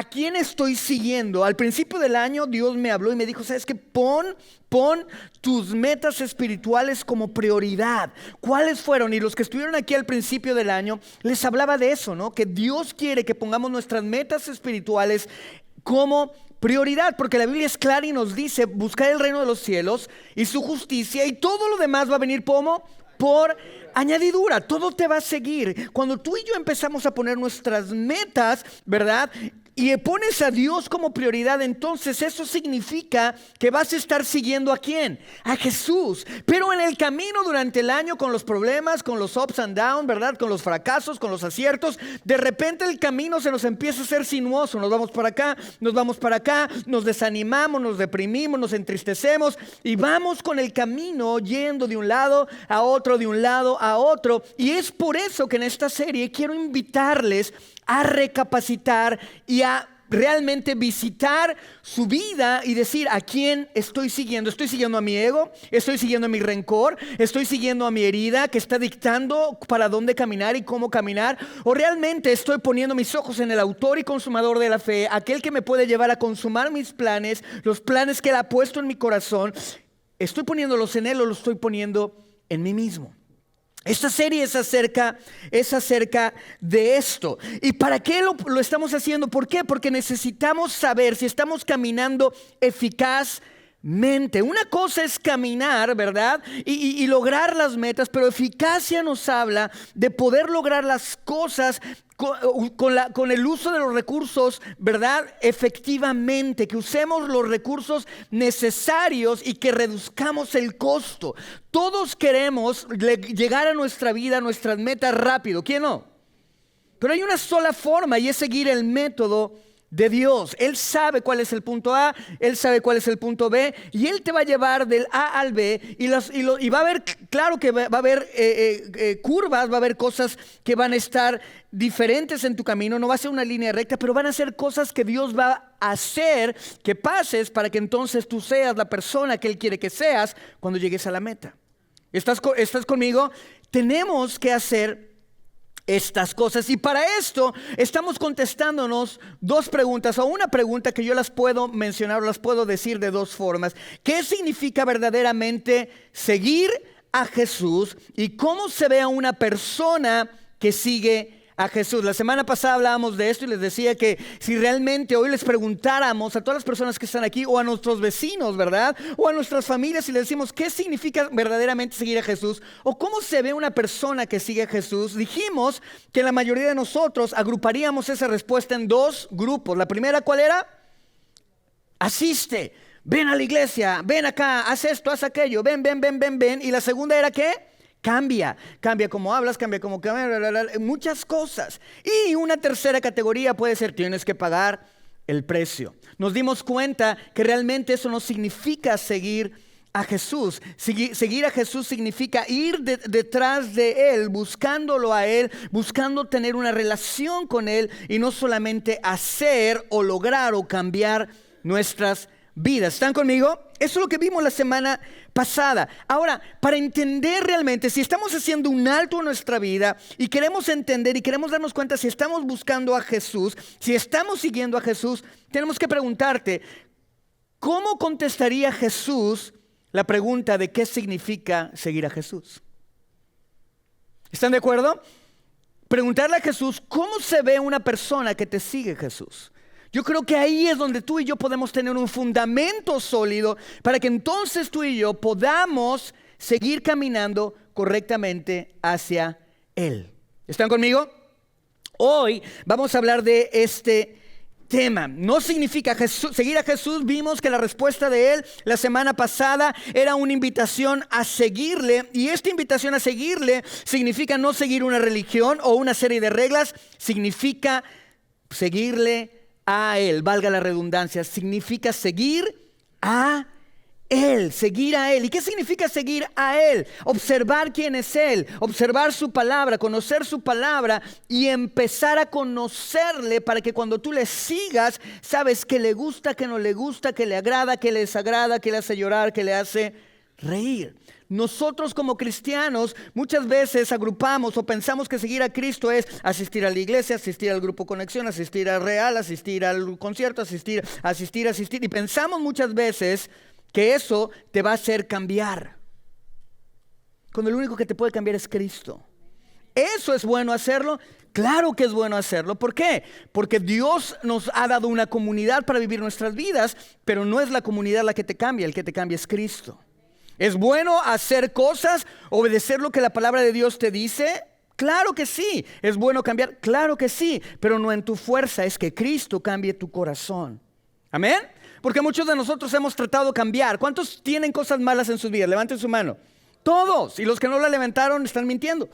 ¿a quién estoy siguiendo? Al principio del año Dios me habló y me dijo, ¿sabes qué? Pon tus metas espirituales como prioridad. ¿Cuáles fueron? Y los que estuvieron aquí al principio del año, les hablaba de eso, ¿no? Que Dios quiere que pongamos nuestras metas espirituales como prioridad, porque la Biblia es clara y nos dice, buscar el reino de los cielos y su justicia, y todo lo demás va a venir como por añadidura. Todo te va a seguir. Cuando tú y yo empezamos a poner nuestras metas, ¿verdad?, y pones a Dios como prioridad, entonces eso significa que vas a estar siguiendo ¿a quién? A Jesús. Pero en el camino durante el año, con los problemas, con los ups and downs, ¿verdad?, con los fracasos, con los aciertos, de repente el camino se nos empieza a hacer sinuoso. Nos vamos para acá, nos vamos para acá, nos desanimamos, nos deprimimos, nos entristecemos y vamos con el camino yendo de un lado a otro, de un lado a otro. Y es por eso que en esta serie quiero invitarles a recapacitar y a realmente visitar su vida y decir, ¿a quién estoy siguiendo? ¿Estoy siguiendo a mi ego? ¿Estoy siguiendo a mi rencor? ¿Estoy siguiendo a mi herida que está dictando para dónde caminar y cómo caminar? ¿O realmente estoy poniendo mis ojos en el autor y consumador de la fe, aquel que me puede llevar a consumar mis planes, los planes que él ha puesto en mi corazón? ¿Estoy poniéndolos en él o los estoy poniendo en mí mismo? Esta serie es acerca de esto. ¿Y para qué lo estamos haciendo? ¿Por qué? Porque necesitamos saber si estamos caminando eficazmente. Una cosa es caminar, ¿verdad?, y lograr las metas, pero eficacia nos habla de poder lograr las cosas con el uso de los recursos, ¿verdad?, efectivamente, que usemos los recursos necesarios y que reduzcamos el costo. Todos queremos llegar a nuestra vida, a nuestras metas rápido, ¿quién no? Pero hay una sola forma y es seguir el método de Dios. Él sabe cuál es el punto A, Él sabe cuál es el punto B, y Él te va a llevar del A al B, y va a haber, claro que va a haber curvas, va a haber cosas que van a estar diferentes en tu camino, no va a ser una línea recta, pero van a ser cosas que Dios va a hacer que pases para que entonces tú seas la persona que Él quiere que seas cuando llegues a la meta. ¿Estás conmigo? Tenemos que hacer estas cosas, y para esto estamos contestándonos dos preguntas, o una pregunta que yo las puedo mencionar, las puedo decir de dos formas. ¿Qué significa verdaderamente seguir a Jesús y cómo se ve a una persona que sigue a Jesús? La semana pasada hablábamos de esto y les decía que si realmente hoy les preguntáramos a todas las personas que están aquí, o a nuestros vecinos, ¿verdad?, o a nuestras familias, y les decimos ¿qué significa verdaderamente seguir a Jesús? O ¿cómo se ve una persona que sigue a Jesús? Dijimos que la mayoría de nosotros agruparíamos esa respuesta en dos grupos. La primera, ¿cuál era? Asiste, ven a la iglesia, ven acá, haz esto, haz aquello, ven. Y la segunda era ¿qué? Cambia cómo hablas, cambia cómo caminas, muchas cosas. Y una tercera categoría puede ser tienes que pagar el precio. Nos dimos cuenta que realmente eso no significa seguir a Jesús. Seguir a Jesús significa ir detrás de Él, buscándolo a Él, buscando tener una relación con Él, y no solamente hacer o lograr o cambiar nuestras vidas. ¿Están conmigo? Eso es lo que vimos la semana pasada. Ahora, para entender realmente si estamos haciendo un alto en nuestra vida y queremos entender y queremos darnos cuenta si estamos buscando a Jesús, si estamos siguiendo a Jesús, tenemos que preguntarte, ¿cómo contestaría Jesús la pregunta de qué significa seguir a Jesús? ¿Están de acuerdo? Preguntarle a Jesús, ¿cómo se ve una persona que te sigue, Jesús? Yo creo que ahí es donde tú y yo podemos tener un fundamento sólido para que entonces tú y yo podamos seguir caminando correctamente hacia Él. ¿Están conmigo? Hoy vamos a hablar de este tema. No significa seguir a Jesús. Vimos que la respuesta de Él la semana pasada era una invitación a seguirle, y esta invitación a seguirle significa no seguir una religión o una serie de reglas, significa seguirle a Él, valga la redundancia, significa seguir a Él, seguir a Él. ¿Y qué significa seguir a Él? Observar quién es Él, observar su palabra, conocer su palabra y empezar a conocerle, para que cuando tú le sigas, sabes qué le gusta, qué no le gusta, qué le agrada, qué le desagrada, qué le hace llorar, qué le hace reír. Nosotros como cristianos muchas veces agrupamos o pensamos que seguir a Cristo es asistir a la iglesia, asistir al grupo Conexión, asistir al Real, asistir al concierto, asistir. Y pensamos muchas veces que eso te va a hacer cambiar, cuando el único que te puede cambiar es Cristo. ¿Eso es bueno hacerlo? Claro que es bueno hacerlo. ¿Por qué? Porque Dios nos ha dado una comunidad para vivir nuestras vidas, pero no es la comunidad la que te cambia, el que te cambia es Cristo. ¿Es bueno hacer cosas, obedecer lo que la palabra de Dios te dice? Claro que sí. ¿Es bueno cambiar? Claro que sí, pero no en tu fuerza, es que Cristo cambie tu corazón. ¿Amén? Porque muchos de nosotros hemos tratado de cambiar. ¿Cuántos tienen cosas malas en sus vidas? Levanten su mano. Todos. Y los que no la levantaron están mintiendo.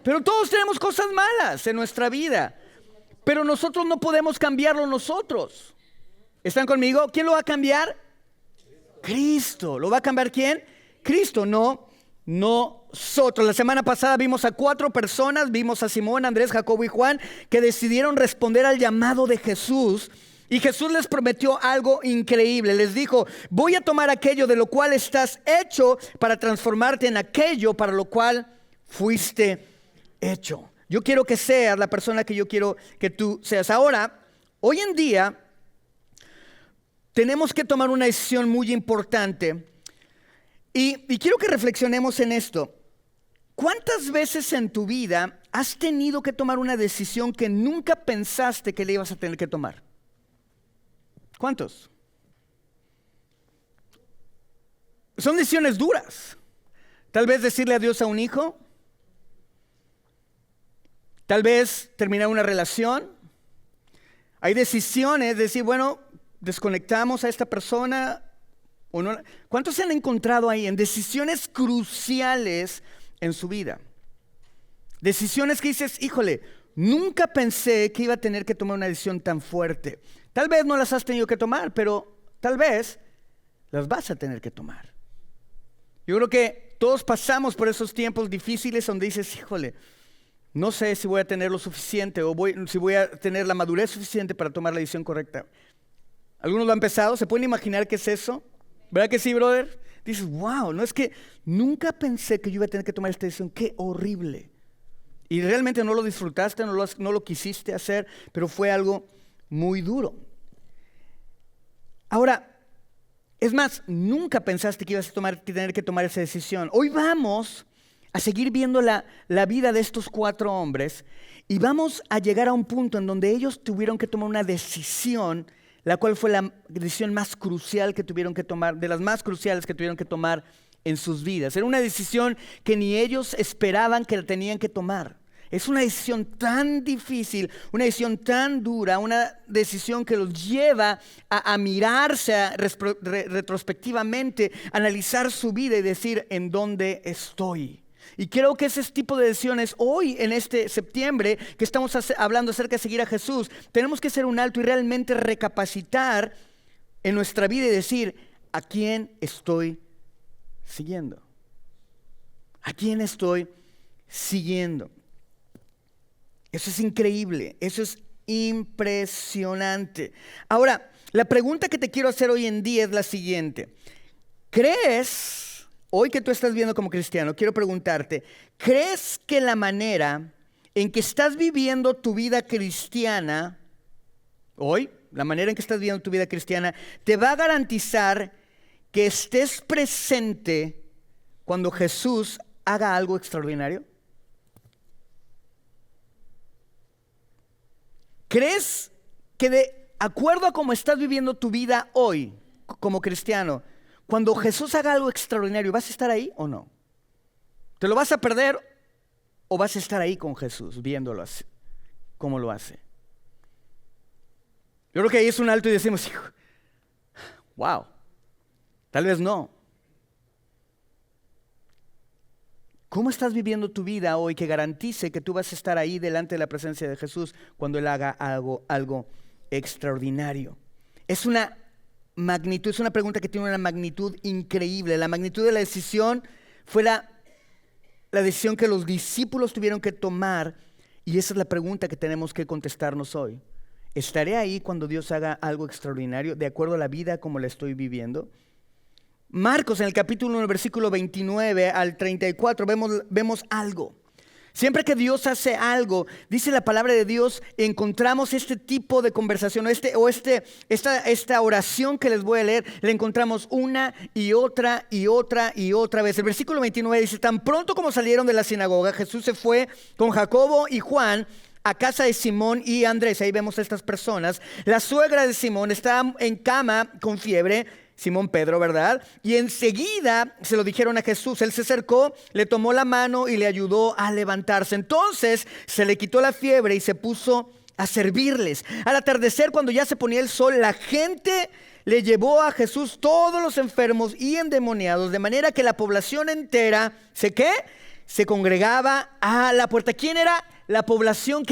Pero todos tenemos cosas malas en nuestra vida. Pero nosotros no podemos cambiarlo nosotros. ¿Están conmigo? ¿Quién lo va a cambiar? Cristo. ¿Lo va a cambiar quién? Cristo, no nosotros. La semana pasada vimos a 4 personas. Vimos a Simón, Andrés, Jacobo y Juan, que decidieron responder al llamado de Jesús. Y Jesús les prometió algo increíble. Les dijo: voy a tomar aquello de lo cual estás hecho para transformarte en aquello para lo cual fuiste hecho. Yo quiero que seas la persona que yo quiero que tú seas. Ahora, hoy en día, tenemos que tomar una decisión muy importante. Y quiero que reflexionemos en esto. ¿Cuántas veces en tu vida has tenido que tomar una decisión que nunca pensaste que le ibas a tener que tomar? ¿Cuántos? Son decisiones duras. Tal vez decirle adiós a un hijo. Tal vez terminar una relación. Hay decisiones de decir, bueno, desconectamos a esta persona o no. ¿Cuántos se han encontrado ahí en decisiones cruciales en su vida? Decisiones que dices, híjole, nunca pensé que iba a tener que tomar una decisión tan fuerte. Tal vez no las has tenido que tomar, pero tal vez las vas a tener que tomar. Yo creo que todos pasamos por esos tiempos difíciles donde dices, híjole, no sé si voy a tener lo suficiente o si voy a tener la madurez suficiente para tomar la decisión correcta. Algunos lo han empezado. ¿Se pueden imaginar qué es eso? ¿Verdad que sí, brother? Dices, wow, no es que nunca pensé que yo iba a tener que tomar esta decisión. ¡Qué horrible! Y realmente no lo disfrutaste, no lo quisiste hacer, pero fue algo muy duro. Ahora, es más, nunca pensaste que ibas a tener que tomar esa decisión. Hoy vamos a seguir viendo la vida de estos 4 hombres y vamos a llegar a un punto en donde ellos tuvieron que tomar una decisión, la cual fue la decisión más crucial que tuvieron que tomar, de las más cruciales que tuvieron que tomar en sus vidas. Era una decisión que ni ellos esperaban que la tenían que tomar. Es una decisión tan difícil, una decisión tan dura, una decisión que los lleva a mirarse retrospectivamente, analizar su vida y decir, ¿en dónde estoy? Y creo que ese tipo de decisiones hoy, en este septiembre, que estamos hablando acerca de seguir a Jesús, tenemos que hacer un alto y realmente recapacitar en nuestra vida y decir, ¿a quién estoy siguiendo? ¿A quién estoy siguiendo? Eso es increíble, eso es impresionante. Ahora, la pregunta que te quiero hacer hoy en día es la siguiente. ¿Crees, hoy que tú estás viendo como cristiano, quiero preguntarte, ¿crees que la manera en que estás viviendo tu vida cristiana, hoy, la manera en que estás viviendo tu vida cristiana, te va a garantizar que estés presente cuando Jesús haga algo extraordinario? ¿Crees que de acuerdo a cómo estás viviendo tu vida hoy como cristiano, cuando Jesús haga algo extraordinario, vas a estar ahí o no? ¿Te lo vas a perder o vas a estar ahí con Jesús viéndolo así, cómo lo hace? Yo creo que ahí es un alto y decimos, wow, tal vez no. ¿Cómo estás viviendo tu vida hoy que garantice que tú vas a estar ahí delante de la presencia de Jesús cuando Él haga algo extraordinario? Es una magnitud, es una pregunta que tiene una magnitud increíble. La magnitud de la decisión fue la decisión que los discípulos tuvieron que tomar, y esa es la pregunta que tenemos que contestarnos hoy. ¿Estaré ahí cuando Dios haga algo extraordinario de acuerdo a la vida como la estoy viviendo? Marcos en el capítulo 1, versículo 29 al 34, vemos algo. Siempre que Dios hace algo, dice la palabra de Dios, encontramos este tipo de conversación, esta oración que les voy a leer, la encontramos una y otra y otra y otra vez. El versículo 29 dice: tan pronto como salieron de la sinagoga, Jesús se fue con Jacobo y Juan a casa de Simón y Andrés. Ahí vemos a estas personas. La suegra de Simón estaba en cama con fiebre, Simón Pedro, ¿verdad? Y enseguida se lo dijeron a Jesús. Él se acercó, le tomó la mano y le ayudó a levantarse. Entonces se le quitó la fiebre y se puso a servirles. Al atardecer, cuando ya se ponía el sol, la gente le llevó a Jesús todos los enfermos y endemoniados, de manera que la población entera, se congregaba a la puerta. ¿Quién era la población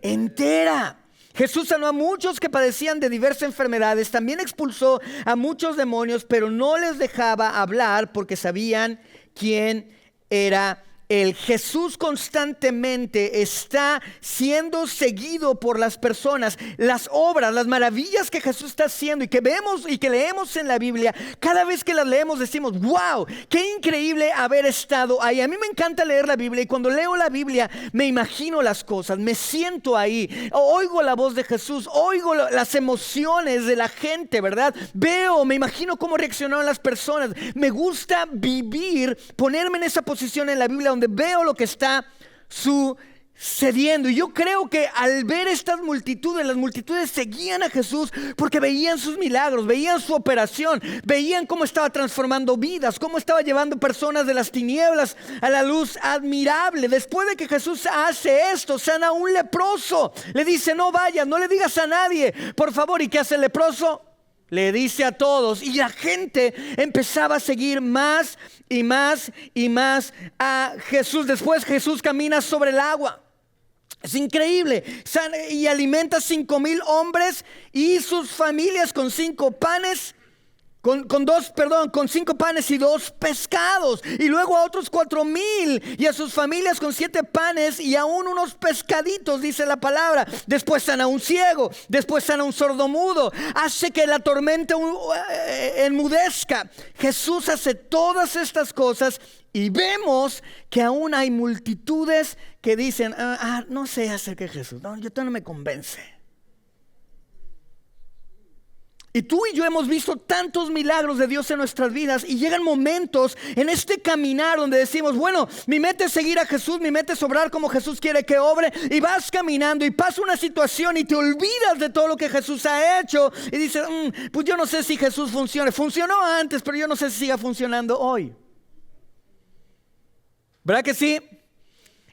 entera? Jesús sanó a muchos que padecían de diversas enfermedades, también expulsó a muchos demonios, pero no les dejaba hablar porque sabían quién era Él. Jesús constantemente está siendo seguido por las personas. Las obras, las maravillas que Jesús está haciendo y que vemos y que leemos en la Biblia, cada vez que las leemos decimos: wow, qué increíble haber estado ahí. A mí me encanta leer la Biblia, y cuando leo la Biblia me imagino las cosas, me siento ahí, oigo la voz de Jesús, oigo las emociones de la gente, ¿verdad? Me imagino cómo reaccionaron las personas. Me gusta vivir, ponerme en esa posición en la Biblia donde veo lo que está sucediendo. Y yo creo que al ver estas multitudes, las multitudes seguían a Jesús porque veían sus milagros, veían su operación, veían cómo estaba transformando vidas, cómo estaba llevando personas de las tinieblas a la luz admirable. Después de que Jesús hace esto, sana a un leproso, le dice: no vayas, no le digas a nadie, por favor. ¿Y qué hace el leproso? Le dice a todos, y la gente empezaba a seguir más y más y más a Jesús. Después Jesús camina sobre el agua. Es increíble. Y alimenta 5,000 hombres y sus familias con 5 panes. Con 5 panes y 2 pescados. Y luego a otros 4,000 y a sus familias con 7 panes y aún unos pescaditos, dice la palabra. Después sana un ciego, después sana un sordomudo, hace que la tormenta enmudezca. Jesús hace todas estas cosas y vemos que aún hay multitudes que dicen: no sé acerca de Jesús, yo no me convence. Y tú y yo hemos visto tantos milagros de Dios en nuestras vidas, y llegan momentos en este caminar donde decimos: bueno, mi meta es seguir a Jesús, mi meta es obrar como Jesús quiere que obre. Y vas caminando y pasa una situación y te olvidas de todo lo que Jesús ha hecho y dices: pues yo no sé si Jesús funcione. Funcionó antes, pero yo no sé si siga funcionando hoy. ¿Verdad que sí?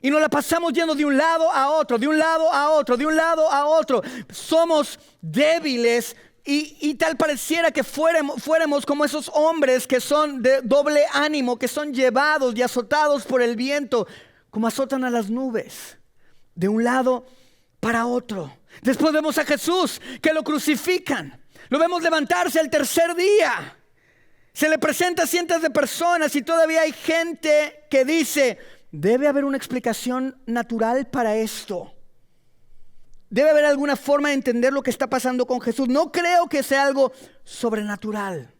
Y nos la pasamos yendo de un lado a otro, de un lado a otro, de un lado a otro. Somos débiles. Y tal pareciera que fuéramos como esos hombres que son de doble ánimo, que son llevados y azotados por el viento, como azotan a las nubes, de un lado para otro. Después vemos a Jesús, que lo crucifican, lo vemos levantarse al tercer día, se le presenta a cientos de personas, y todavía hay gente que dice: debe haber una explicación natural para esto. Debe haber alguna forma de entender lo que está pasando con Jesús. No creo que sea algo sobrenatural.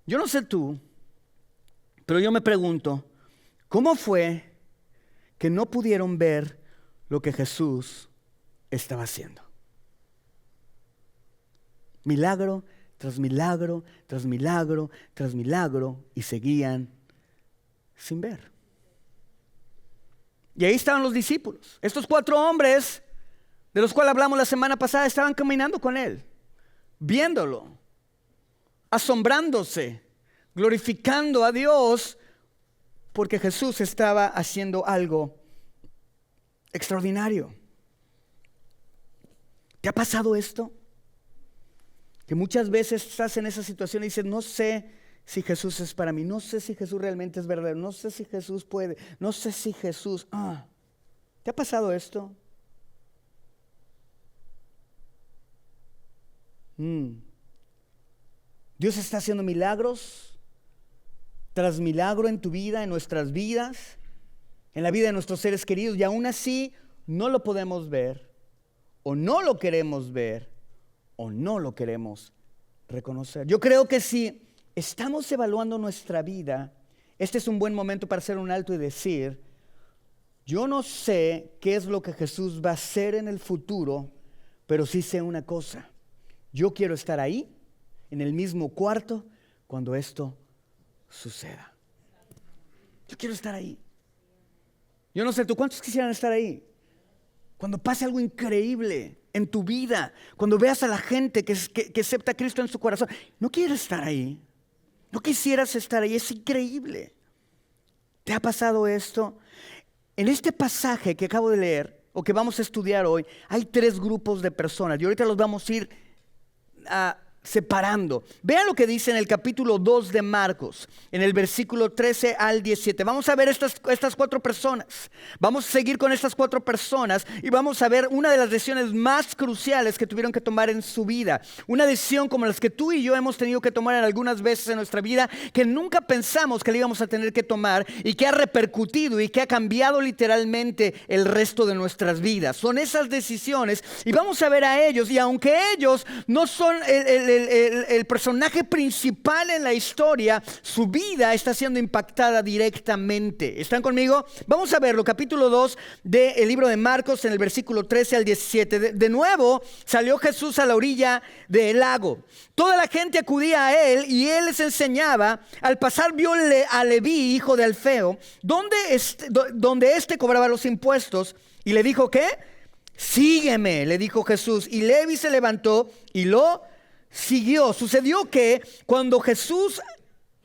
Yo no sé tú, pero yo me pregunto: ¿cómo fue que no pudieron ver lo que Jesús estaba haciendo? Milagro tras milagro, tras milagro, tras milagro, y seguían sin ver. Y ahí estaban los discípulos. Estos 4 hombres de los cuales hablamos la semana pasada estaban caminando con Él, viéndolo, asombrándose, glorificando a Dios, porque Jesús estaba haciendo algo extraordinario. ¿Te ha pasado esto? Que muchas veces estás en esa situación y dices: no sé si Jesús es para mí, no sé si Jesús realmente es verdadero, no sé si Jesús puede, no sé si Jesús... ¿Te ha pasado esto? Dios está haciendo milagros tras milagro en tu vida, en nuestras vidas, en la vida de nuestros seres queridos, y aún así no lo podemos ver, o no lo queremos ver, o no lo queremos reconocer. Yo creo que si estamos evaluando nuestra vida, este es un buen momento para hacer un alto y decir: yo no sé qué es lo que Jesús va a hacer en el futuro, pero sí sé una cosa: yo quiero estar ahí, en el mismo cuarto, cuando esto suceda. Yo quiero estar ahí. Yo no sé, ¿tú cuántos quisieran estar ahí? Cuando pase algo increíble en tu vida, cuando veas a la gente que acepta a Cristo en su corazón, ¿no quieres estar ahí? ¿No quisieras estar ahí? Es increíble. ¿Te ha pasado esto? En este pasaje que acabo de leer, o que vamos a estudiar hoy, hay 3 grupos de personas y ahorita los vamos a ir separando. Vean lo que dice en el capítulo 2 de Marcos, en el versículo 13 al 17. Vamos a ver estas 4 personas. Vamos a seguir con estas 4 personas y vamos a ver una de las decisiones más cruciales que tuvieron que tomar en su vida. Una decisión como las que tú y yo hemos tenido que tomar en algunas veces en nuestra vida, que nunca pensamos que la íbamos a tener que tomar y que ha repercutido y que ha cambiado literalmente el resto de nuestras vidas. Son esas decisiones y vamos a ver a ellos, y aunque ellos no son el personaje principal en la historia, su vida está siendo impactada directamente. ¿Están conmigo? Vamos a verlo, capítulo 2 del libro de Marcos, en el versículo 13 al 17. De nuevo salió Jesús a la orilla del lago. Toda la gente acudía a él y él les enseñaba. Al pasar vio a Leví, hijo de Alfeo, donde éste cobraba los impuestos, y le dijo: ¿qué? Sígueme, le dijo Jesús. Y Leví se levantó y lo siguió. Sucedió que estando Jesús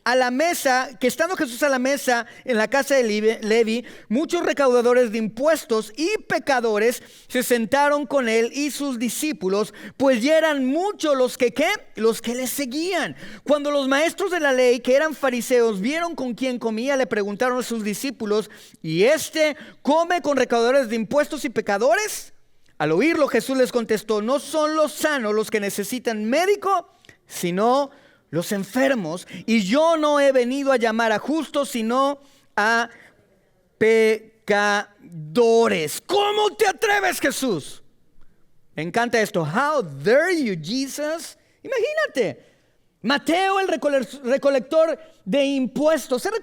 a la mesa en la casa de Leví, muchos recaudadores de impuestos y pecadores se sentaron con él y sus discípulos, pues ya eran muchos los que le seguían. Cuando los maestros de la ley, que eran fariseos, vieron con quién comía, le preguntaron a sus discípulos: ¿y este come con recaudadores de impuestos y pecadores? Al oírlo, Jesús les contestó: no son los sanos los que necesitan médico, sino los enfermos. Y yo no he venido a llamar a justos, sino a pecadores. ¿Cómo te atreves, Jesús? Me encanta esto. How dare you, Jesus? Imagínate. Mateo, el recolector de impuestos. El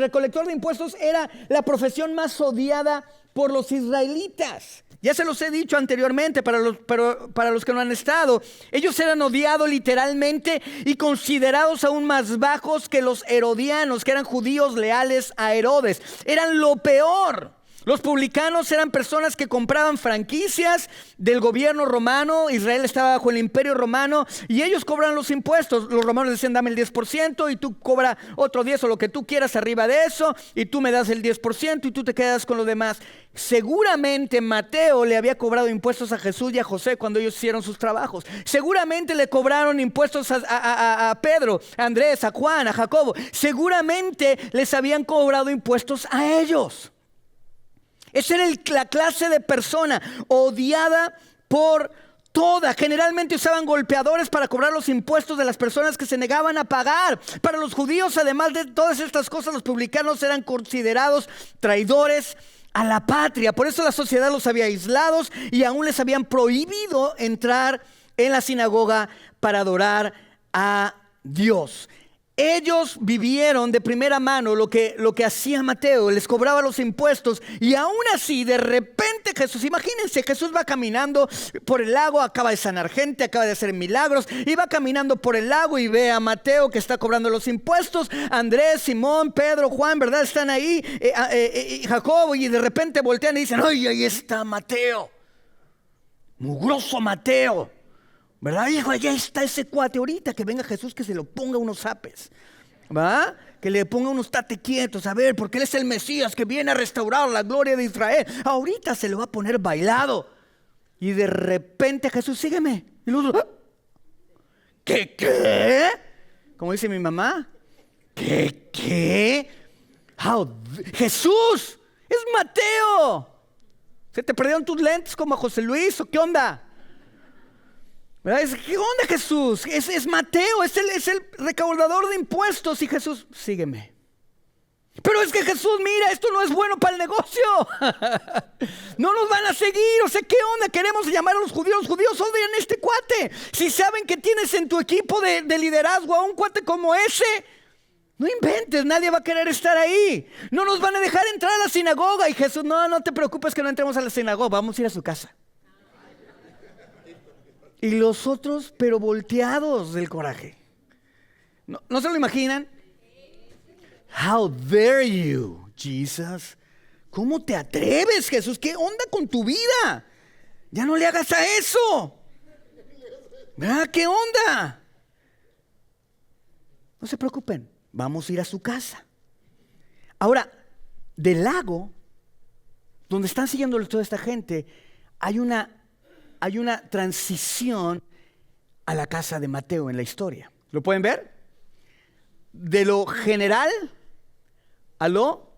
recolector de impuestos era la profesión más odiada por los israelitas. Ya se los he dicho anteriormente, para los que no han estado. Ellos eran odiados literalmente y considerados aún más bajos que los herodianos, que eran judíos leales a Herodes. Eran lo peor. Los publicanos eran personas que compraban franquicias del gobierno romano. Israel estaba bajo el imperio romano y ellos cobraban los impuestos. Los romanos decían: dame el 10% y tú cobra otro 10 o lo que tú quieras arriba de eso, y tú me das el 10% y tú te quedas con lo demás. Seguramente Mateo le había cobrado impuestos a Jesús y a José cuando ellos hicieron sus trabajos. Seguramente le cobraron impuestos a Pedro, a Andrés, a Juan, a Jacobo. Seguramente les habían cobrado impuestos a ellos. Esa era la clase de persona odiada por toda. Generalmente usaban golpeadores para cobrar los impuestos de las personas que se negaban a pagar. Para los judíos, además de todas estas cosas, los publicanos eran considerados traidores a la patria. Por eso la sociedad los había aislados y aún les habían prohibido entrar en la sinagoga para adorar a Dios. Ellos vivieron de primera mano lo que hacía Mateo. Les cobraba los impuestos y aún así de repente Jesús, imagínense, Jesús va caminando por el lago, acaba de sanar gente, acaba de hacer milagros, y va caminando por el lago y ve a Mateo que está cobrando los impuestos. Andrés, Simón, Pedro, Juan, ¿verdad? Están ahí, Jacobo, y de repente voltean y dicen: ¡ay, ahí está Mateo! Mugroso Mateo, ¿verdad? Hijo, allá está ese cuate. Ahorita que venga Jesús, que se lo ponga unos zapes, ¿va? Que le ponga unos tate quietos, a ver, porque él es el Mesías que viene a restaurar la gloria de Israel. Ahorita se lo va a poner bailado. Y de repente Jesús: sígueme. Y los otros: ¿Qué? Como dice mi mamá, ¿Qué? Jesús, es Mateo. ¿Se te perdieron tus lentes como a José Luis o qué onda? ¿Qué onda, Jesús? Es Mateo, es el recaudador de impuestos. Y Jesús: sígueme. Pero es que Jesús, mira, esto no es bueno para el negocio. No nos van a seguir. O sea, ¿qué onda? Queremos llamar a los judíos. Los judíos odian a este cuate. Si saben que tienes en tu equipo de liderazgo a un cuate como ese, no inventes, nadie va a querer estar ahí. No nos van a dejar entrar a la sinagoga. Y Jesús, no te preocupes que no entremos a la sinagoga, vamos a ir a su casa. Y los otros, pero volteados del coraje. ¿No se lo imaginan? How dare you, Jesus? ¿Cómo te atreves, Jesús? ¿Qué onda con tu vida? Ya no le hagas a eso. ¿Verdad? ¿Qué onda? No se preocupen, vamos a ir a su casa. Ahora, del lago, donde están siguiendo toda esta gente, hay una transición a la casa de Mateo en la historia. ¿Lo pueden ver? De lo general a lo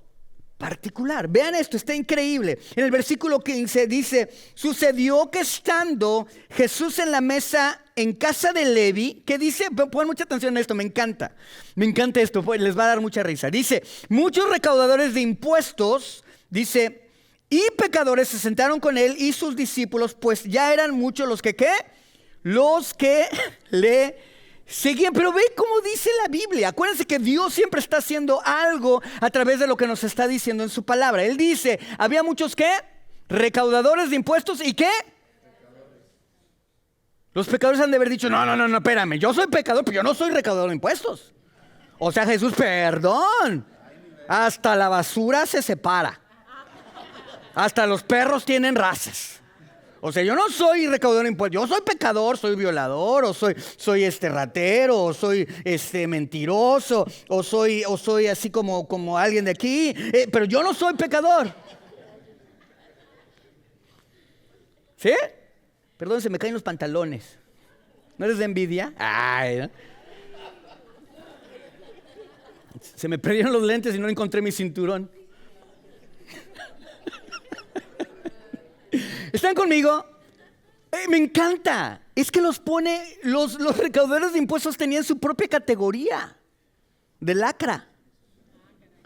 particular. Vean esto, está increíble. En el versículo 15 dice: sucedió que estando Jesús en la mesa en casa de Levi, que dice, pon mucha atención a esto, me encanta esto, les va a dar mucha risa. Dice, muchos recaudadores de impuestos, dice, y pecadores se sentaron con él y sus discípulos, pues ya eran muchos los que, ¿qué? Los que le seguían. Pero ve cómo dice la Biblia. Acuérdense que Dios siempre está haciendo algo a través de lo que nos está diciendo en su palabra. Él dice, había muchos ¿qué? Recaudadores de impuestos y ¿qué? Los pecadores han de haber dicho, no, espérame, yo soy pecador, pero yo no soy recaudador de impuestos. O sea, Jesús, perdón. Hasta la basura se separa. Hasta los perros tienen razas. O sea, yo no soy recaudador de impuestos, yo soy pecador, soy violador, o soy ratero, o soy mentiroso, o soy así como alguien de aquí, pero yo no soy pecador. ¿Sí? Perdón, se me caen los pantalones. ¿No eres de envidia? Ay, ¿no? Se me perdieron los lentes y no encontré mi cinturón. ¿Están conmigo? Me encanta. Es que los recaudadores de impuestos tenían su propia categoría de lacra.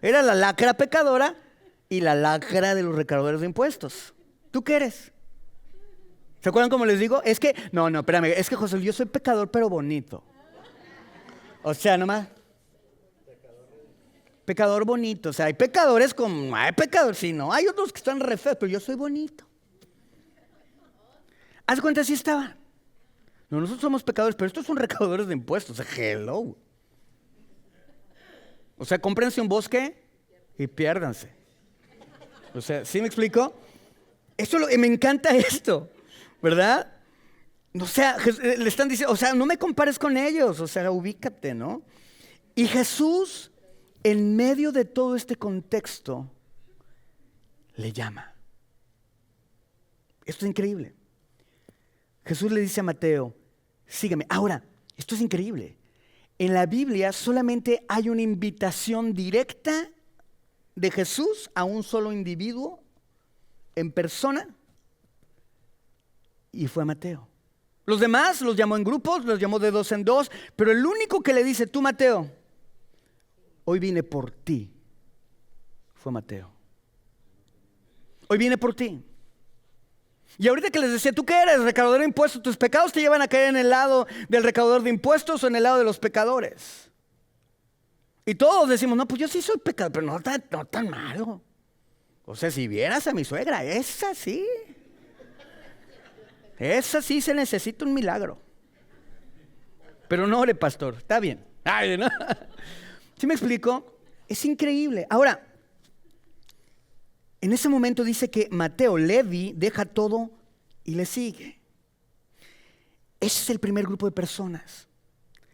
Era la lacra pecadora y la lacra de los recaudadores de impuestos. ¿Tú qué eres? ¿Se acuerdan cómo les digo? Es que, no, espérame, es que José, yo soy pecador pero bonito. O sea, nomás. Pecador bonito. O sea, hay pecadores como, hay pecadores, sí, no. Hay otros que están re feos, pero yo soy bonito. Haz cuenta, así estaba. No, nosotros somos pecadores, pero estos son recaudadores de impuestos. Hello. O sea, cómprense un bosque y piérdanse. O sea, ¿sí me explico? Me encanta esto, ¿verdad? O sea, le están diciendo, o sea, no me compares con ellos, o sea, ubícate, ¿no? Y Jesús, en medio de todo este contexto, le llama. Esto es increíble. Jesús le dice a Mateo, sígueme. Ahora, esto es increíble. En la Biblia solamente hay una invitación directa de Jesús a un solo individuo en persona, y fue a Mateo. Los demás los llamó en grupos, los llamó de 2 en 2, pero el único que le dice, tú Mateo, hoy vine por ti, fue Mateo. Hoy vine por ti. Y ahorita que les decía, ¿tú qué eres? Recaudador de impuestos. ¿Tus pecados te llevan a caer en el lado del recaudador de impuestos o en el lado de los pecadores? Y todos decimos, no, pues yo sí soy pecador, pero no tan malo. O sea, si vieras a mi suegra, esa sí se necesita un milagro. Pero no, ore, pastor, está bien. Ay, ¿no? ¿Sí me explico? Es increíble. Ahora, en ese momento dice que Mateo, Levi, deja todo y le sigue. Ese es el primer grupo de personas.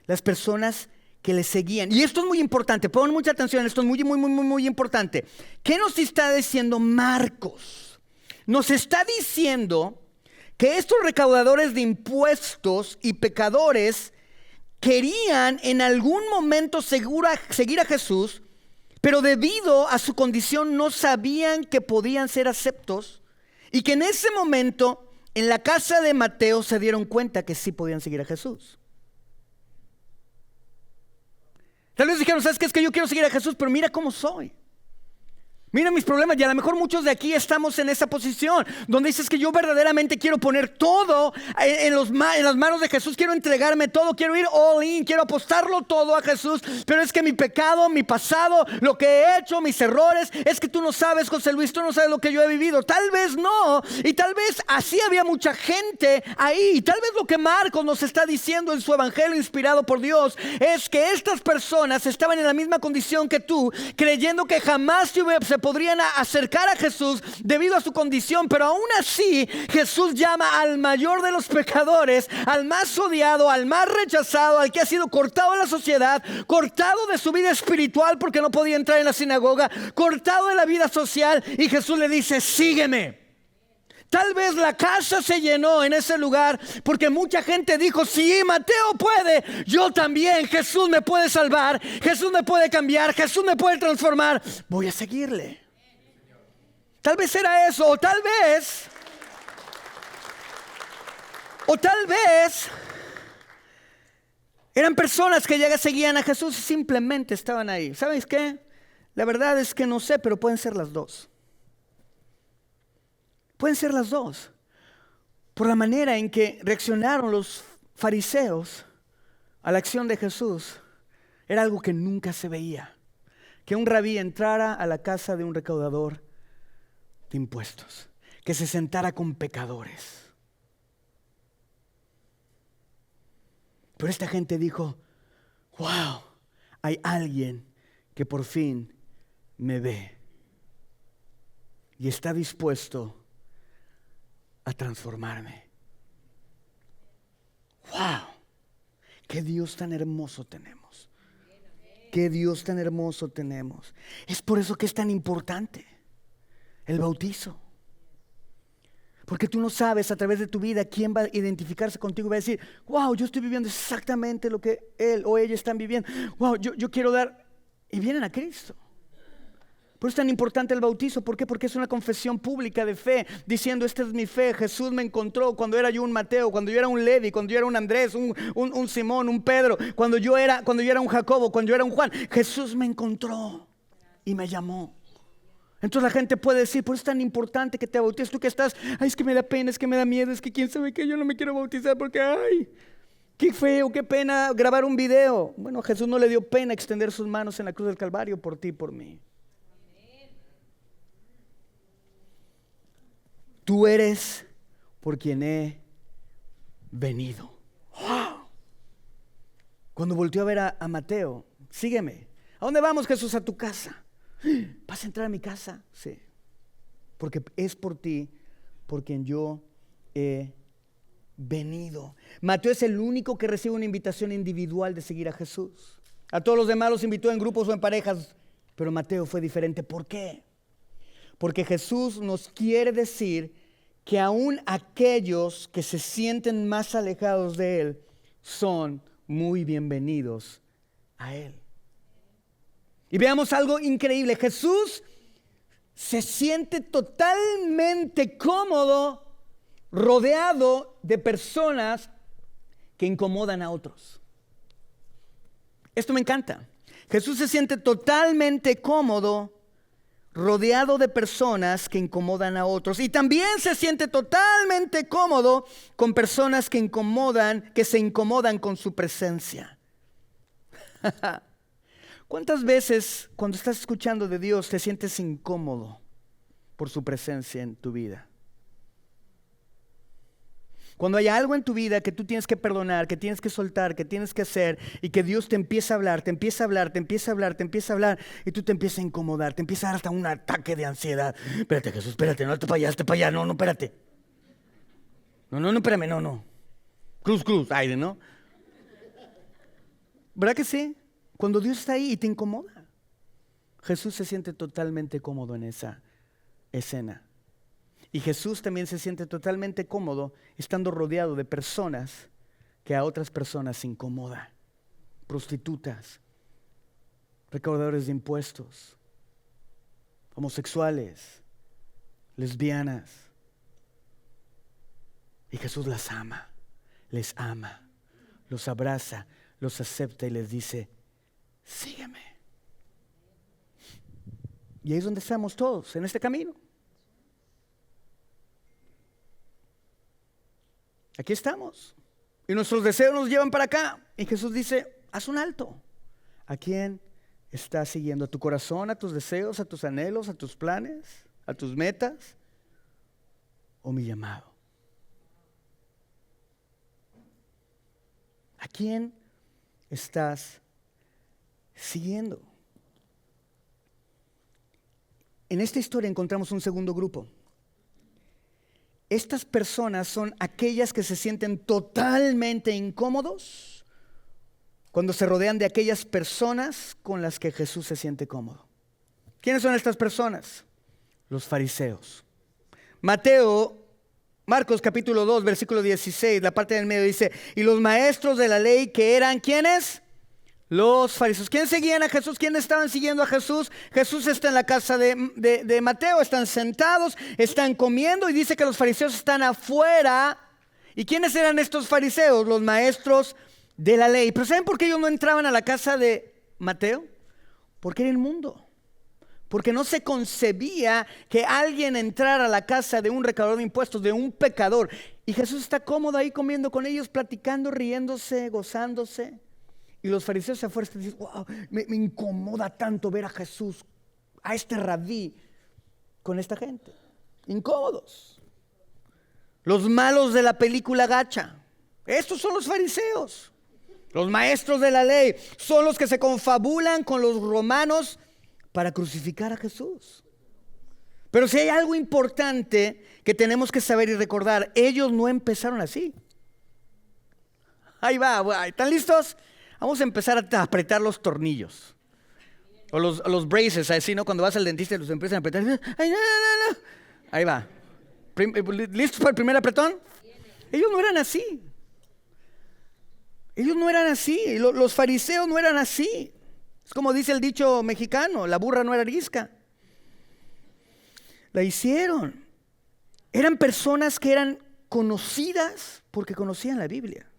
Las personas que le seguían. Y esto es muy importante, pon mucha atención, esto es muy importante. ¿Qué nos está diciendo Marcos? Nos está diciendo que estos recaudadores de impuestos y pecadores querían en algún momento seguir a Jesús, pero debido a su condición no sabían que podían ser aceptos, y que en ese momento en la casa de Mateo se dieron cuenta que sí podían seguir a Jesús. Tal vez dijeron, ¿sabes qué? Es que yo quiero seguir a Jesús, pero mira cómo soy. Mira mis problemas, y a lo mejor muchos de aquí estamos en esa posición donde dices que yo verdaderamente quiero poner todo en las manos de Jesús, quiero entregarme todo, quiero ir all in, quiero apostarlo todo a Jesús, pero es que mi pecado, mi pasado, lo que he hecho, mis errores, es que tú no sabes, José Luis, tú no sabes lo que yo he vivido. Tal vez no, y tal vez así había mucha gente ahí, y tal vez lo que Marcos nos está diciendo en su evangelio inspirado por Dios es que estas personas estaban en la misma condición que tú, creyendo que jamás se podrían acercar a Jesús debido a su condición, pero aún así Jesús llama al mayor de los pecadores, al más odiado, al más rechazado, al que ha sido cortado de la sociedad, cortado de su vida espiritual porque no podía entrar en la sinagoga, cortado de la vida social, y Jesús le dice: sígueme. Tal vez la casa se llenó en ese lugar porque mucha gente dijo: sí, Mateo puede, yo también, Jesús me puede salvar, Jesús me puede cambiar, Jesús me puede transformar, voy a seguirle. Tal vez era eso, o tal vez eran personas que ya seguían a Jesús y simplemente estaban ahí. ¿Sabes qué? La verdad es que no sé, pero pueden ser las dos. Pueden ser las dos. Por la manera en que reaccionaron los fariseos a la acción de Jesús, era algo que nunca se veía. Que un rabí entrara a la casa de un recaudador de impuestos, que se sentara con pecadores. Pero esta gente dijo: wow, hay alguien que por fin me ve y está dispuesto a transformarme. Wow, qué Dios tan hermoso tenemos. Qué Dios tan hermoso tenemos. Es por eso que es tan importante el bautizo. Porque tú no sabes a través de tu vida quién va a identificarse contigo y va a decir: wow, yo estoy viviendo exactamente lo que él o ella están viviendo. Wow, yo quiero dar. Y vienen a Cristo. Por eso es tan importante el bautizo. ¿Por qué? Porque es una confesión pública de fe, diciendo: esta es mi fe, Jesús me encontró cuando era yo un Mateo, cuando yo era un Levi, cuando yo era un Andrés, un Simón, un Pedro, cuando yo era un Jacobo, cuando yo era un Juan. Jesús me encontró y me llamó. Entonces la gente puede decir: por eso es tan importante que te bautices. Tú que estás: ay, es que me da pena, es que me da miedo, es que quién sabe qué, yo no me quiero bautizar porque ay, qué feo, qué pena grabar un video. Bueno, a Jesús no le dio pena extender sus manos en la cruz del Calvario por ti y por mí. Tú eres por quien he venido. ¡Wow! Cuando volteó a ver a Mateo: sígueme. ¿A dónde vamos, Jesús? A tu casa. ¿Vas a entrar a mi casa? Sí. Porque es por ti por quien yo he venido. Mateo es el único que recibe una invitación individual de seguir a Jesús. A todos los demás los invitó en grupos o en parejas, pero Mateo fue diferente. ¿Por qué? Porque Jesús nos quiere decir que aún aquellos que se sienten más alejados de Él son muy bienvenidos a Él. Y veamos algo increíble. Jesús se siente totalmente cómodo rodeado de personas que incomodan a otros. Esto me encanta. Jesús se siente totalmente cómodo rodeado de personas que incomodan a otros, y también se siente totalmente cómodo con personas que se incomodan con su presencia. ¿Cuántas veces cuando estás escuchando de Dios te sientes incómodo por su presencia en tu vida? Cuando hay algo en tu vida que tú tienes que perdonar, que tienes que soltar, que tienes que hacer, y que Dios te empieza a hablar, te empieza a hablar, te empieza a hablar, te empieza a hablar, y tú te empiezas a incomodar, te empieza a dar hasta un ataque de ansiedad. Espérate, Jesús, espérate, no, hazte para allá, no, espérate. No, espérame, no. Cruz, aire, ¿no? ¿Verdad que sí? Cuando Dios está ahí y te incomoda. Jesús se siente totalmente cómodo en esa escena. Y Jesús también se siente totalmente cómodo estando rodeado de personas que a otras personas incomodan. Prostitutas, recaudadores de impuestos, homosexuales, lesbianas. Y Jesús las ama, les ama, los abraza, los acepta y les dice: sígueme. Y ahí es donde estamos todos, en este camino. Aquí estamos. Y nuestros deseos nos llevan para acá. Y Jesús dice, haz un alto. ¿A quién estás siguiendo? ¿A tu corazón, a tus deseos, a tus anhelos, a tus planes, a tus metas? ¿O mi llamado? ¿A quién estás siguiendo? En esta historia encontramos un segundo grupo. Estas personas son aquellas que se sienten totalmente incómodos cuando se rodean de aquellas personas con las que Jesús se siente cómodo. ¿Quiénes son estas personas? Los fariseos. Marcos capítulo 2, versículo 16, la parte del medio dice, y los maestros de la ley que eran, ¿quiénes? Los fariseos. ¿Quiénes seguían a Jesús? ¿Quiénes estaban siguiendo a Jesús? Jesús está en la casa de Mateo, están sentados, están comiendo y dice que los fariseos están afuera. ¿Y quiénes eran estos fariseos? Los maestros de la ley. ¿Pero saben por qué ellos no entraban a la casa de Mateo? Porque era inmundo. Porque no se concebía que alguien entrara a la casa de un recaudador de impuestos, de un pecador. Y Jesús está cómodo ahí comiendo con ellos, platicando, riéndose, gozándose. Y los fariseos se afuera y dicen, wow, me incomoda tanto ver a Jesús, a este rabí, con esta gente. Incómodos. Los malos de la película gacha. Estos son los fariseos. Los maestros de la ley son los que se confabulan con los romanos para crucificar a Jesús. Pero si hay algo importante que tenemos que saber y recordar, ellos no empezaron así. Ahí va, ¿están listos? Vamos a empezar a apretar los tornillos. O los braces, así, ¿no? Cuando vas al dentista y los empiezan a apretar. Ay, no. Ahí va. ¿Listos para el primer apretón? Ellos no eran así. Ellos no eran así. Los fariseos no eran así. Es como dice el dicho mexicano, la burra no era arisca. La hicieron. Eran personas que eran conocidas porque conocían la Biblia.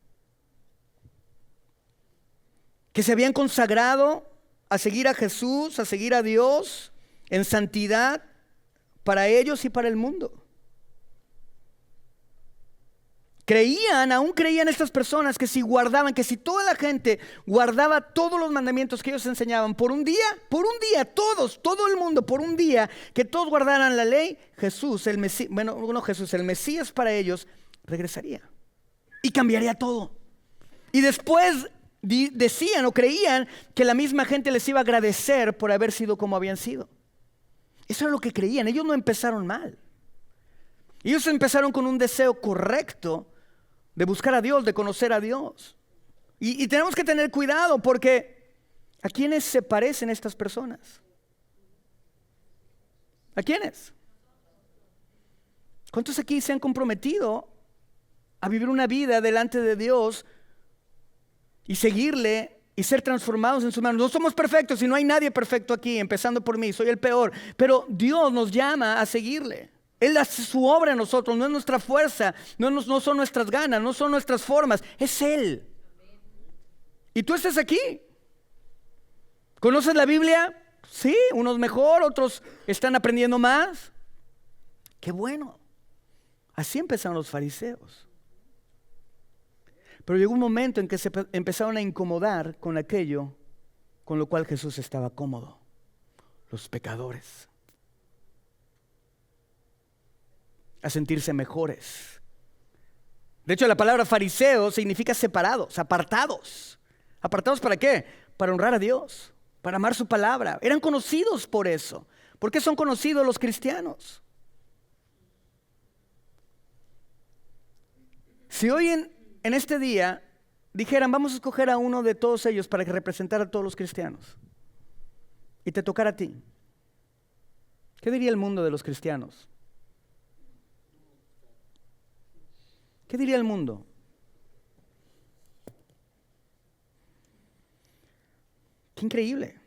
Que se habían consagrado a seguir a Jesús, a seguir a Dios en santidad para ellos y para el mundo. Aún creían estas personas que si toda la gente guardaba todos los mandamientos que ellos enseñaban por un día, todo el mundo, por un día, que todos guardaran la ley, el Mesías para ellos regresaría y cambiaría todo. Y después decían o creían que la misma gente les iba a agradecer por haber sido como habían sido. Eso era lo que creían. Ellos no empezaron mal. Ellos empezaron con un deseo correcto de buscar a Dios, de conocer a Dios. Y tenemos que tener cuidado porque ¿a quiénes se parecen estas personas? ¿A quiénes? ¿Cuántos aquí se han comprometido a vivir una vida delante de Dios y seguirle y ser transformados en sus manos? No somos perfectos y no hay nadie perfecto aquí, empezando por mí, soy el peor. Pero Dios nos llama a seguirle. Él hace su obra en nosotros, no es nuestra fuerza, no son nuestras ganas, no son nuestras formas, es Él. Y tú estás aquí. ¿Conoces la Biblia? Sí, unos mejor, otros están aprendiendo más. Qué bueno. Así empezaron los fariseos. Pero llegó un momento en que se empezaron a incomodar con aquello con lo cual Jesús estaba cómodo. Los pecadores. A sentirse mejores. De hecho, la palabra fariseo significa separados, apartados. ¿Apartados para qué? Para honrar a Dios, para amar su palabra. Eran conocidos por eso. ¿Por qué son conocidos los cristianos? Si hoy en este día dijeran, vamos a escoger a uno de todos ellos para que representara a todos los cristianos, y te tocara a ti, ¿qué diría el mundo de los cristianos? ¿Qué diría el mundo? ¡Qué increíble!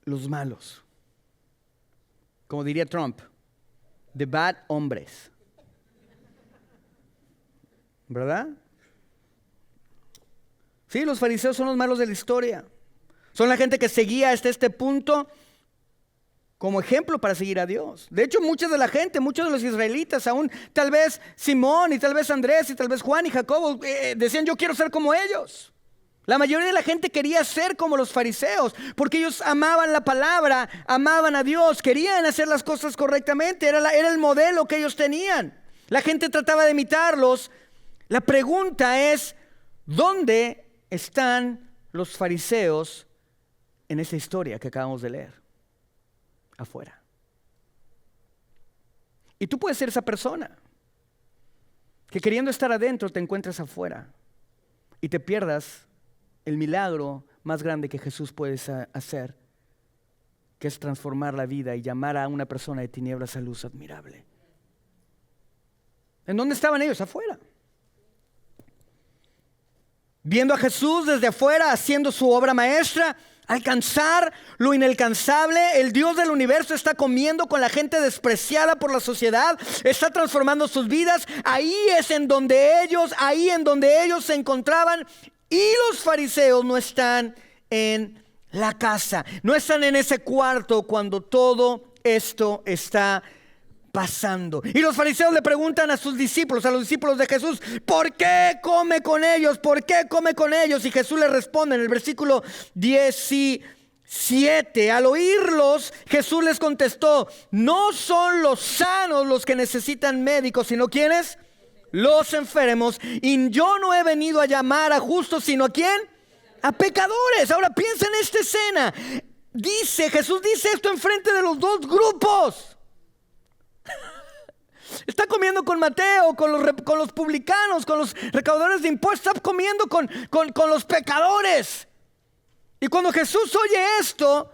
Los malos, como diría Trump, the bad hombres, ¿verdad? O Sí, los fariseos son los malos de la historia. Son la gente que seguía hasta este punto como ejemplo para seguir a Dios. De hecho, mucha de la gente, muchos de los israelitas, aún tal vez Simón y tal vez Andrés y tal vez Juan y Jacobo, decían: yo quiero ser como ellos. La mayoría de la gente quería ser como los fariseos, porque ellos amaban la palabra, amaban a Dios, querían hacer las cosas correctamente, era el modelo que ellos tenían. La gente trataba de imitarlos. La pregunta es: ¿dónde están los fariseos en esa historia que acabamos de leer? Afuera. Y tú puedes ser esa persona que, queriendo estar adentro, te encuentres afuera y te pierdas el milagro más grande que Jesús puede hacer, que es transformar la vida y llamar a una persona de tinieblas a luz admirable. ¿En dónde estaban ellos? Afuera. Viendo a Jesús desde afuera, haciendo su obra maestra, alcanzar lo inalcanzable. El Dios del universo está comiendo con la gente despreciada por la sociedad, está transformando sus vidas. Ahí en donde ellos se encontraban. Y los fariseos no están en la casa, no están en ese cuarto cuando todo esto está pasando. Y los fariseos le preguntan a sus discípulos, a los discípulos de Jesús: ¿por qué come con ellos? ¿Por qué come con ellos? Y Jesús les responde en el versículo 17. Al oírlos, Jesús les contestó: no son los sanos los que necesitan médicos, sino ¿quiénes? Los enfermos. Y yo no he venido a llamar a justos, sino ¿a quién? A pecadores. Ahora piensa en esta escena. Jesús dice esto enfrente de los dos grupos. Está comiendo con Mateo, con los publicanos, con los recaudadores de impuestos. Está comiendo con los pecadores. Y cuando Jesús oye esto: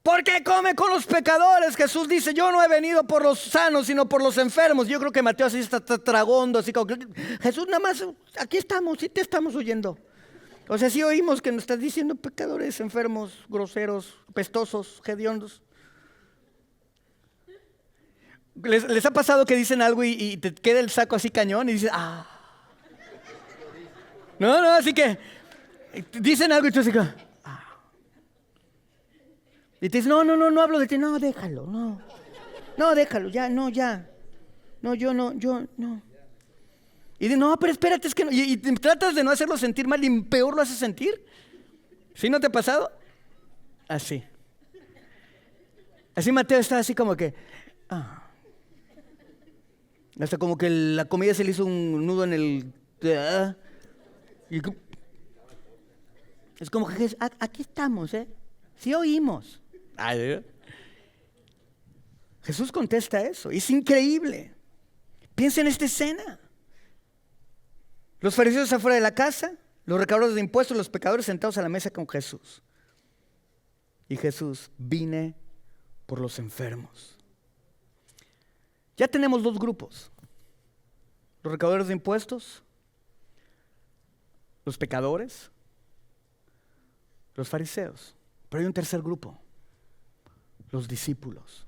¿por qué come con los pecadores? Jesús dice: yo no he venido por los sanos, sino por los enfermos. Yo creo que Mateo así está tragondo, así como: Jesús, nada más, aquí estamos, sí te estamos oyendo. O sea, sí oímos que nos estás diciendo pecadores, enfermos, groseros, pestosos, hediondos. ¿Les ha pasado que dicen algo y te queda el saco así cañón y dices: ah? No, así que dicen algo y tú así como: ah. Y te dices: no hablo de ti. No, déjalo, no, déjalo, ya. No, yo no. Y dices: no, pero espérate, es que no. Y tratas de no hacerlo sentir mal y peor lo haces sentir. ¿Sí no te ha pasado? Así Mateo está así como que: ah. Hasta como que la comida se le hizo un nudo en el... Y es como que aquí estamos, sí oímos. Jesús contesta eso. Es increíble. Piensa en esta escena. Los fariseos afuera de la casa, los recaudadores de impuestos, los pecadores sentados a la mesa con Jesús. Y Jesús: vine por los enfermos. Ya tenemos dos grupos: los recaudadores de impuestos, los pecadores, los fariseos. Pero hay un tercer grupo: los discípulos.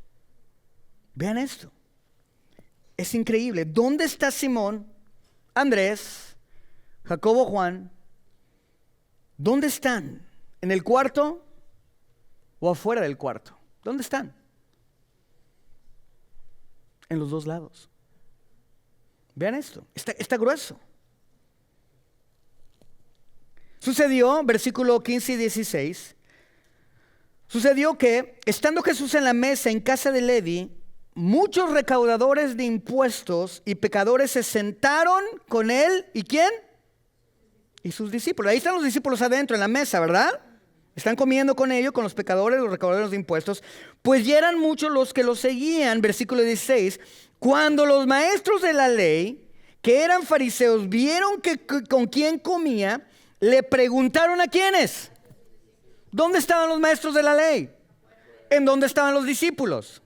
Vean esto. Es increíble. ¿Dónde está Simón, Andrés, Jacobo, Juan? ¿Dónde están? ¿En el cuarto o afuera del cuarto? ¿Dónde están? En los dos lados. Vean esto, está grueso. Sucedió, versículo 15 y 16, sucedió que, estando Jesús en la mesa en casa de Leví, muchos recaudadores de impuestos y pecadores se sentaron con él. ¿Y quién? Y sus discípulos. Ahí están los discípulos adentro en la mesa, ¿verdad? Están comiendo con ellos, con los pecadores, los recaudadores de impuestos. Pues ya eran muchos los que los seguían. Versículo 16. Cuando los maestros de la ley, que eran fariseos, vieron que con quién comía, le preguntaron: ¿a quiénes? ¿Dónde estaban los maestros de la ley? ¿En dónde estaban los discípulos?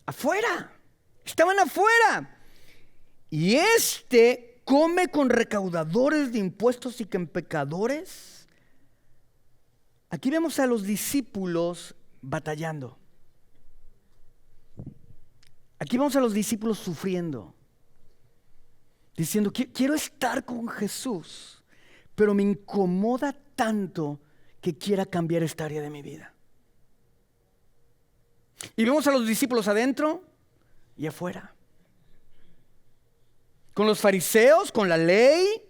Afuera. Estaban afuera. Y come con recaudadores de impuestos y con pecadores. Aquí vemos a los discípulos batallando. Aquí vamos a los discípulos sufriendo, diciendo, quiero estar con Jesús, pero me incomoda tanto que quiera cambiar esta área de mi vida. Y vemos a los discípulos adentro y afuera. Con los fariseos, con la ley,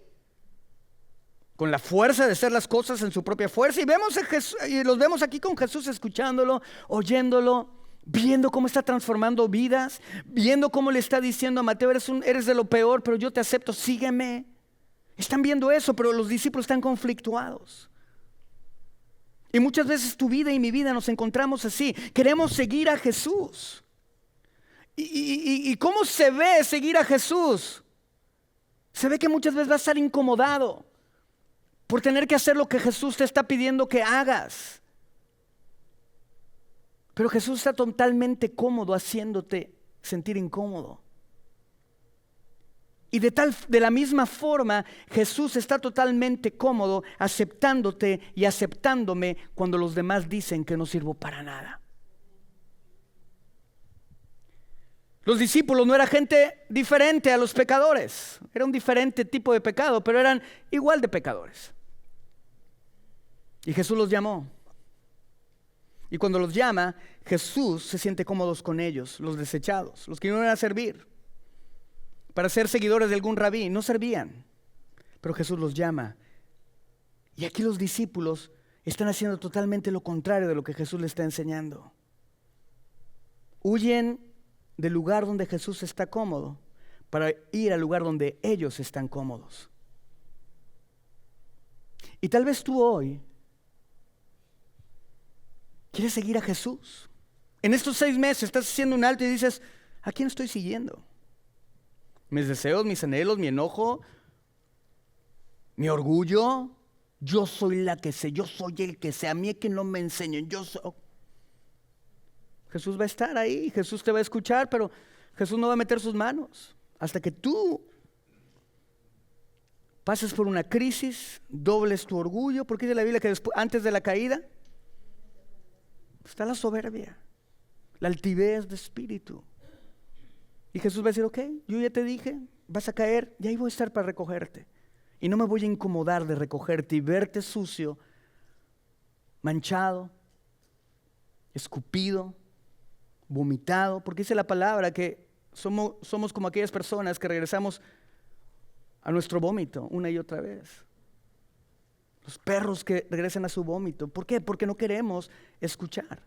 con la fuerza de hacer las cosas en su propia fuerza. Y los vemos aquí con Jesús escuchándolo, oyéndolo, viendo cómo está transformando vidas, viendo cómo le está diciendo a Mateo, eres de lo peor, pero yo te acepto, sígueme. Están viendo eso, pero los discípulos están conflictuados. Y muchas veces tu vida y mi vida nos encontramos así. Queremos seguir a Jesús. ¿Y cómo se ve seguir a Jesús? Se ve que muchas veces vas a estar incomodado por tener que hacer lo que Jesús te está pidiendo que hagas. Pero Jesús está totalmente cómodo haciéndote sentir incómodo. Y de la misma forma, Jesús está totalmente cómodo aceptándote y aceptándome cuando los demás dicen que no sirvo para nada. Los discípulos no eran gente diferente a los pecadores. Era un diferente tipo de pecado, pero eran igual de pecadores. Y Jesús los llamó. Y cuando los llama, Jesús se siente cómodo con ellos, los desechados, los que no iban a servir. Para ser seguidores de algún rabí, no servían. Pero Jesús los llama. Y aquí los discípulos están haciendo totalmente lo contrario de lo que Jesús les está enseñando. Huyen del lugar donde Jesús está cómodo para ir al lugar donde ellos están cómodos. Y tal vez tú hoy quieres seguir a Jesús. En estos 6 meses estás haciendo un alto y dices, ¿a quién estoy siguiendo? Mis deseos, mis anhelos, mi enojo, mi orgullo. Yo soy la que sé, yo soy el que sé, a mí es que no me enseñen, yo soy. Jesús va a estar ahí, Jesús te va a escuchar, pero Jesús no va a meter sus manos hasta que tú pases por una crisis, dobles tu orgullo, porque dice la Biblia que antes de la caída está la soberbia, la altivez de espíritu. Y Jesús va a decir, ok, yo ya te dije, vas a caer y ahí voy a estar para recogerte. Y no me voy a incomodar de recogerte y verte sucio, manchado, escupido, vomitado, porque dice la palabra que somos como aquellas personas que regresamos a nuestro vómito una y otra vez. Los perros que regresan a su vómito. ¿Por qué? Porque no queremos escuchar.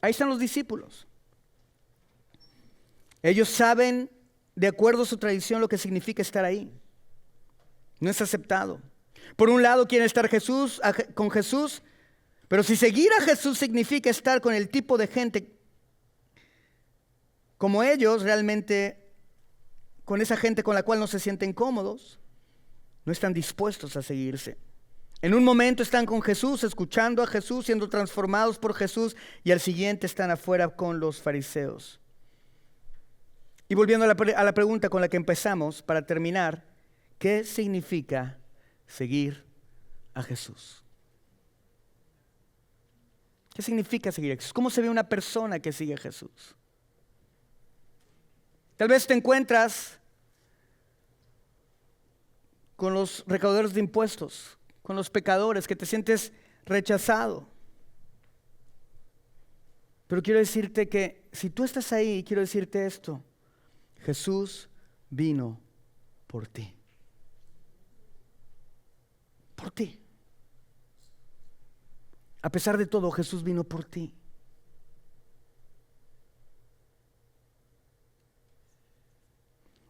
Ahí están los discípulos. Ellos saben, de acuerdo a su tradición, lo que significa estar ahí. No es aceptado. Por un lado quieren estar con Jesús, pero si seguir a Jesús significa estar con el tipo de gente como ellos, realmente con esa gente con la cual no se sienten cómodos, no están dispuestos a seguirse. En un momento están con Jesús, escuchando a Jesús, siendo transformados por Jesús, y al siguiente están afuera con los fariseos. Y volviendo a la pregunta con la que empezamos, para terminar, ¿qué significa seguir a Jesús? ¿Qué significa seguir a Jesús? ¿Cómo se ve una persona que sigue a Jesús? Tal vez te encuentras con los recaudadores de impuestos, con los pecadores, que te sientes rechazado. Pero quiero decirte que si tú estás ahí, quiero decirte esto: Jesús vino por ti. Por ti. A pesar de todo, Jesús vino por ti.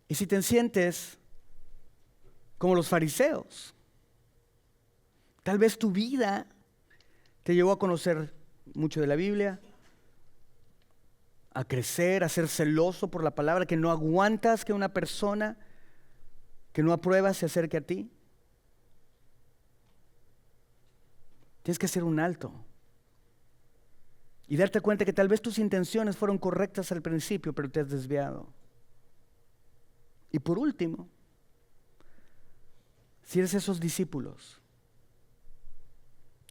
Y si te sientes como los fariseos, tal vez tu vida te llevó a conocer mucho de la Biblia, a crecer, a ser celoso por la palabra, que no aguantas que una persona que no apruebas se acerque a ti. Tienes que hacer un alto y darte cuenta que tal vez tus intenciones fueron correctas al principio, pero te has desviado. Y por último, si eres esos discípulos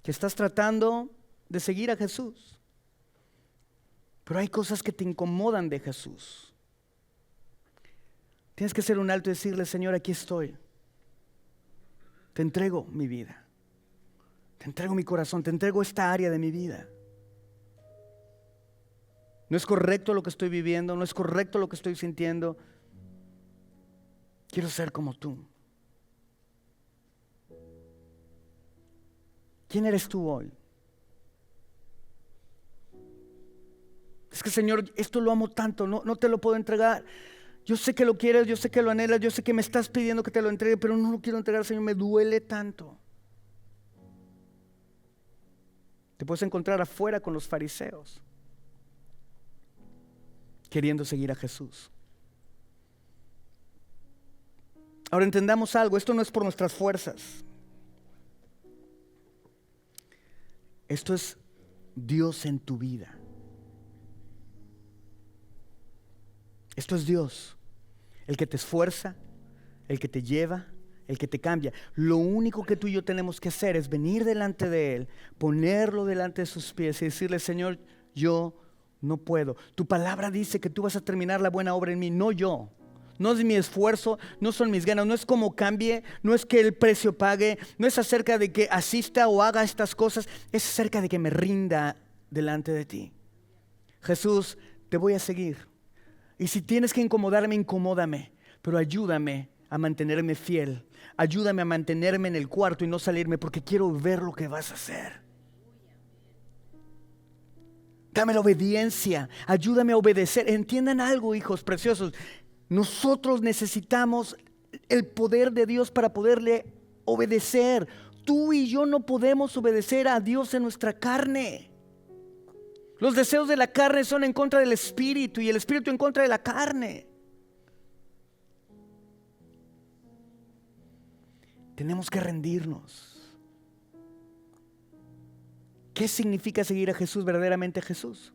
que estás tratando de seguir a Jesús, pero hay cosas que te incomodan de Jesús, Tienes que hacer un alto y decirle: Señor, aquí estoy. Te entrego mi vida. Te entrego mi corazón. Te entrego esta área de mi vida. No es correcto lo que estoy viviendo. No es correcto lo que estoy sintiendo. Quiero ser como tú. ¿Quién eres tú hoy? Es que, Señor, esto lo amo tanto, no te lo puedo entregar. Yo sé que lo quieres, yo sé que lo anhelas, yo sé que me estás pidiendo que te lo entregue, pero no lo quiero entregar, Señor, me duele tanto. Te puedes encontrar afuera con los fariseos, queriendo seguir a Jesús. Ahora entendamos algo, esto no es por nuestras fuerzas. Esto es Dios en tu vida. Esto es Dios, el que te esfuerza, el que te lleva, el que te cambia. Lo único que tú y yo tenemos que hacer es venir delante de Él, ponerlo delante de sus pies y decirle: Señor, yo no puedo. Tu palabra dice que tú vas a terminar la buena obra en mí, no yo. No es mi esfuerzo, no son mis ganas, no es cómo cambie, no es que el precio pague, no es acerca de que asista o haga estas cosas, es acerca de que me rinda delante de ti. Jesús, te voy a seguir. Y si tienes que incomodarme, incomódame, pero ayúdame a mantenerme fiel. Ayúdame a mantenerme en el cuarto y no salirme, porque quiero ver lo que vas a hacer. Dame la obediencia, ayúdame a obedecer. Entiendan algo, hijos preciosos. Nosotros necesitamos el poder de Dios para poderle obedecer. Tú y yo no podemos obedecer a Dios en nuestra carne. Los deseos de la carne son en contra del espíritu y el espíritu en contra de la carne. Tenemos que rendirnos. ¿Qué significa seguir a Jesús, verdaderamente a Jesús?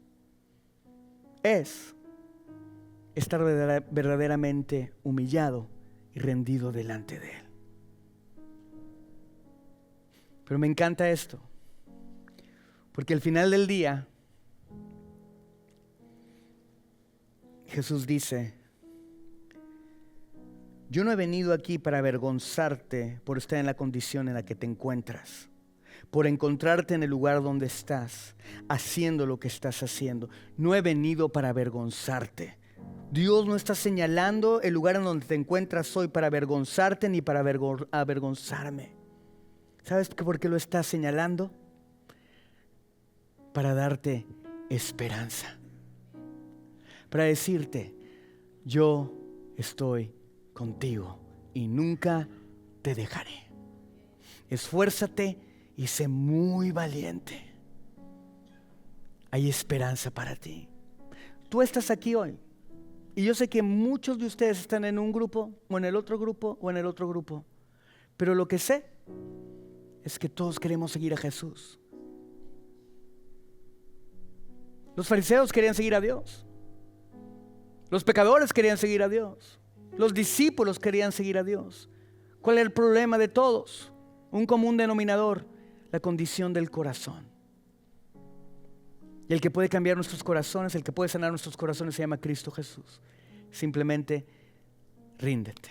Es estar verdaderamente humillado y rendido delante de Él. Pero me encanta esto, porque al final del día Jesús dice: yo no he venido aquí para avergonzarte por estar en la condición en la que te encuentras, por encontrarte en el lugar donde estás, haciendo lo que estás haciendo. No he venido para avergonzarte. Dios no está señalando el lugar en donde te encuentras hoy para avergonzarte ni para avergonzarme. ¿Sabes por qué lo está señalando? Para darte esperanza. Para decirte: yo estoy contigo y nunca te dejaré. Esfuérzate y sé muy valiente. Hay esperanza para ti. Tú estás aquí hoy y yo sé que muchos de ustedes están en un grupo o en el otro grupo o en el otro grupo, pero lo que sé es que todos queremos seguir a Jesús. Los fariseos querían seguir a Dios. Los pecadores querían seguir a Dios. Los discípulos querían seguir a Dios. ¿Cuál era el problema de todos? Un común denominador: la condición del corazón. Y el que puede cambiar nuestros corazones, el que puede sanar nuestros corazones, se llama Cristo Jesús. Simplemente ríndete.